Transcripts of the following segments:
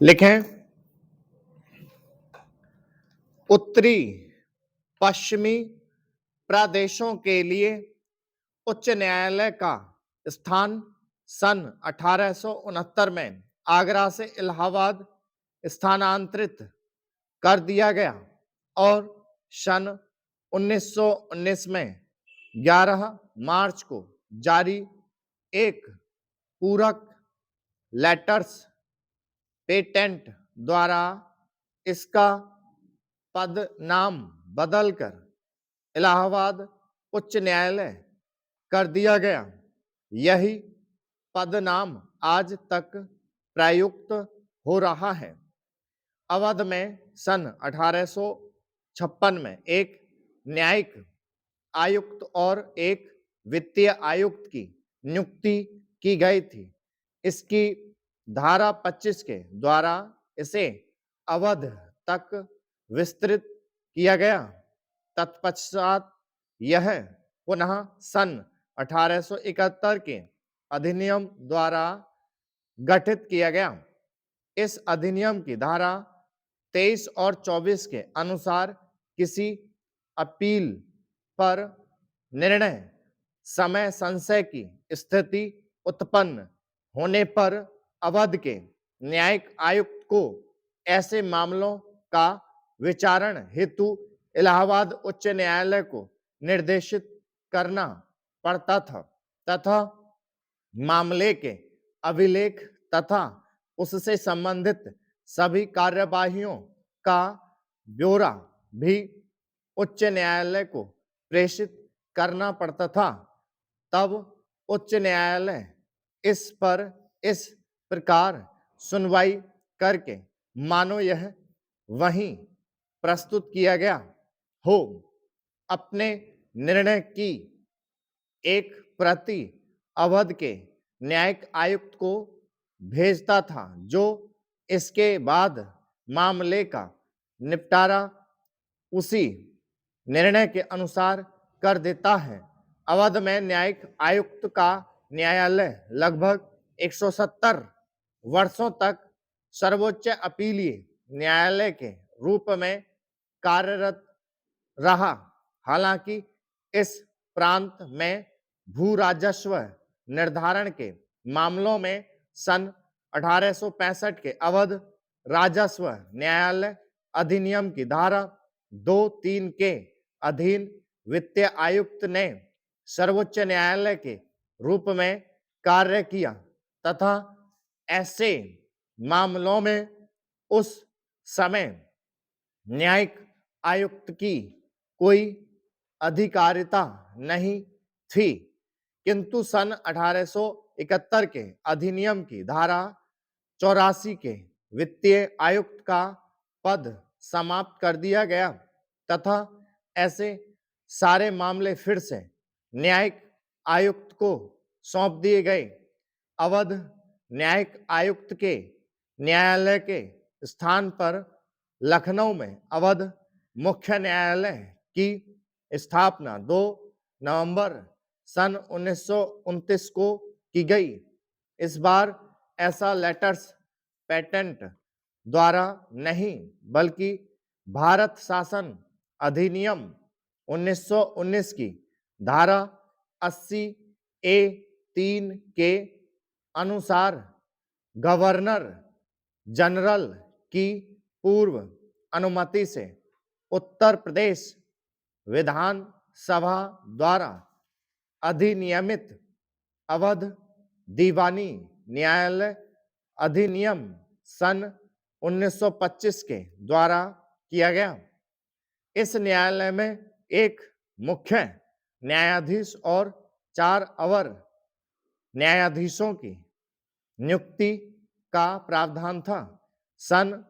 लिखें। उत्तरी पश्चिमी प्रदेशों के लिए उच्च न्यायालय का स्थान सन 1869 में आगरा से इलाहाबाद स्थानांतरित कर दिया गया और सन 1919 में 11 मार्च को जारी एक पूरक लेटर्स पेटेंट द्वारा इसका पद नाम बदलकर इलाहाबाद उच्च न्यायालय कर दिया गया। यही पद नाम आज तक प्रयुक्त हो रहा है। अवध में सन 1856 में एक न्यायिक आयुक्त और एक वित्तीय आयुक्त की नियुक्ति की गई थी। इसकी धारा 25 के द्वारा इसे अवध तक विस्तृत किया गया। तत्पश्चात यह पुनः सन 1871 के अधिनियम द्वारा गठित किया गया। इस अधिनियम की धारा 23 और 24 के अनुसार किसी अपील पर निर्णय समय संशय की स्थिति उत्पन्न होने पर अवध के न्यायिक आयुक्त को ऐसे मामलों का विचारण हेतु इलाहाबाद उच्च न्यायालय को निर्देशित करना पड़ता था तथा मामले के अभिलेख तथा उससे संबंधित सभी कार्यवाहियों का ब्यौरा भी उच्च न्यायालय को प्रेषित करना पड़ता था। तब उच्च न्यायालय इस पर इस प्रकार सुनवाई करके मानो यह वहीं प्रस्तुत किया गया हो अपने निर्णय की एक प्रति अवध के न्यायिक आयुक्त को भेजता था, जो इसके बाद मामले का निपटारा उसी निर्णय के अनुसार कर देता है। अवध में न्यायिक आयुक्त का न्यायालय लगभग 170 वर्षों तक सर्वोच्च अपीलीय न्यायालय के रूप में कार्यरत रहा। हालांकि इस प्रांत में भू राजस्व निर्धारण के मामलों में सन 1865 के अवध राजस्व न्यायालय अधिनियम की धारा 2(3) के अधीन वित्तीय आयुक्त ने सर्वोच्च न्यायालय के रूप में कार्य किया तथा ऐसे मामलों में उस समय न्यायिक आयुक्त की कोई अधिकारिता नहीं थी, किंतु सन 1871 के अधिनियम की धारा 84 के वित्तीय आयुक्त का पद समाप्त कर दिया गया तथा ऐसे सारे मामले फिर से न्यायिक आयुक्त को सौंप दिए गए। अवध न्यायिक आयुक्त के न्यायालय के स्थान पर लखनऊ में अवध मुख्य न्यायालय की स्थापना 2 नवंबर सन 1929 को की गई। इस बार ऐसा लेटर्स पेटेंट द्वारा नहीं बल्कि भारत शासन अधिनियम 1919 की धारा 80(a)(3) के अनुसार गवर्नर जनरल की पूर्व अनुमति से उत्तर प्रदेश विधान सभा द्वारा अधिनियमित अवध दीवानी न्यायालय अधिनियम सन 1925 के द्वारा किया गया। इस न्यायालय में एक मुख्य न्यायाधीश और 4 अवर न्यायाधीशों की नियुक्ति का प्रावधान था। सन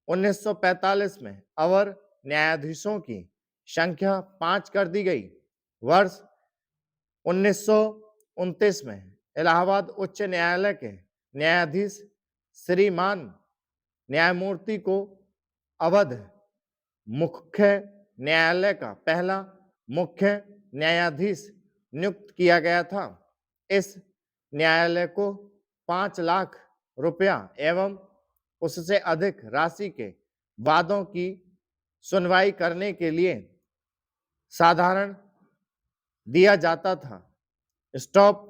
1945 में अवर न्यायाधीशों की संख्या 5 कर दी गई। वर्ष 1929 में इलाहाबाद उच्च न्यायालय के न्यायाधीश श्रीमान न्यायमूर्ति को अवध मुख्य न्यायालय का पहला मुख्य न्यायाधीश नियुक्त किया गया था। इस न्यायालय को 5 लाख रुपया एवं उससे अधिक राशि के वादों की सुनवाई करने के लिए साधारण दिया जाता था। स्टॉप